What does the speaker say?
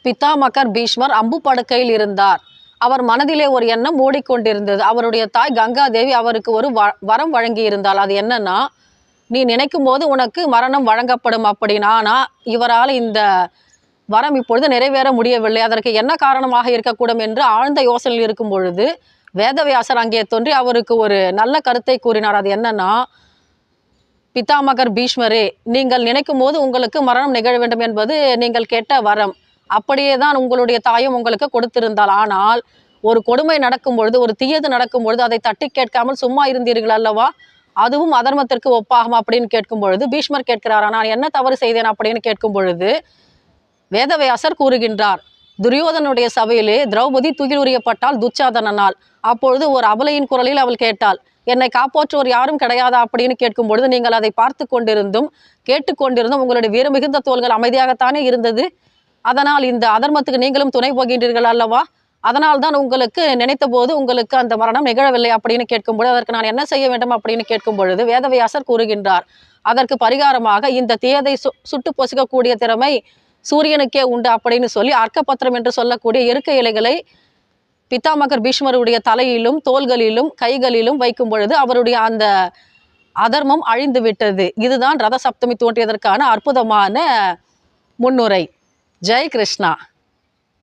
பிதாமகர் பீஷ்மர் அம்பு படுக்கையில் இருந்தார். அவர் மனதிலே ஒரு எண்ணம் ஓடிக்கொண்டிருந்தது. அவருடைய தாய் கங்காதேவி அவருக்கு ஒரு வரம் வழங்கியிருந்தாள். அது என்னன்னா, நீ நினைக்கும் போது உனக்கு மரணம் வழங்கப்படும் அப்படின்னு. ஆனால் இவரால் இந்த வரம் இப்பொழுது நிறைவேற முடியவில்லை. அதற்கு என்ன காரணமாக இருக்கக்கூடும் என்று ஆழ்ந்த யோசனையில் இருக்கும் பொழுது வேதவியாசர் அங்கே தோன்றி அவருக்கு ஒரு நல்ல கருத்தை கூறினார். அது என்னன்னா, பிதாமகர் பீஷ்மரே, நீங்கள் நினைக்கும் போது உங்களுக்கு மரணம் நிகழ வேண்டும் என்பது நீங்கள் கேட்ட வரம். அப்படியே தான் உங்களுடைய தாயும் உங்களுக்கு கொடுத்திருந்தாள். ஆனால் ஒரு கொடுமை நடக்கும் பொழுது, ஒரு தீயது நடக்கும் பொழுது அதை தட்டி கேட்காமல் சும்மா இருந்தீர்கள் அல்லவா? அதுவும் அதர்மத்திற்கு ஒப்பாகும் அப்படின்னு கேட்கும் பொழுது பீஷ்மர் கேட்கிறாரா, நான் என்ன தவறு செய்தேன் அப்படின்னு கேட்கும் பொழுது வேதவியாசர் கூறுகின்றார், துரியோதனுடைய சபையிலே திரௌபதி துகிலுரியப்பட்டால் துச்சாதனனால். அப்பொழுது ஒரு அபலையின் குரலில் அவள் கேட்டாள், என்னை காப்பாற்றுவோர் யாரும் கிடையாதா அப்படின்னு கேட்கும் பொழுது நீங்கள் அதை பார்த்து கொண்டிருந்தும் கேட்டுக்கொண்டிருந்தும் உங்களுடைய வீர மிகுந்த தோள்கள் அமைதியாகத்தானே இருந்தது. அதனால் இந்த அதர்மத்துக்கு நீங்களும் துணை போகின்றீர்கள் அல்லவா? அதனால் தான் உங்களுக்கு நினைத்த போது உங்களுக்கு அந்த மரணம் நிகழவில்லை அப்படின்னு கேட்கும்பொழுது அதற்கு நான் என்ன செய்ய வேண்டும் அப்படின்னு கேட்கும் பொழுது வேதவியாசர் கூறுகின்றார், அதற்கு பரிகாரமாக இந்த தீயதை சுட்டு பொசுக்கக்கூடிய திறமை சூரியனுக்கே உண்டு அப்படின்னு சொல்லி அர்க்கபத்திரம் என்று சொல்லக்கூடிய இருக்கை இலைகளை பிதாமகர் பீஷ்மருடைய தலையிலும் தோள்களிலும் கைகளிலும் வைக்கும் பொழுது அவருடைய அந்த அதர்மம் அழிந்து விட்டது. இதுதான் ரத சப்தமி தோன்றியதற்கான அற்புதமான முன்னுரை. ஜெய் கிருஷ்ணா.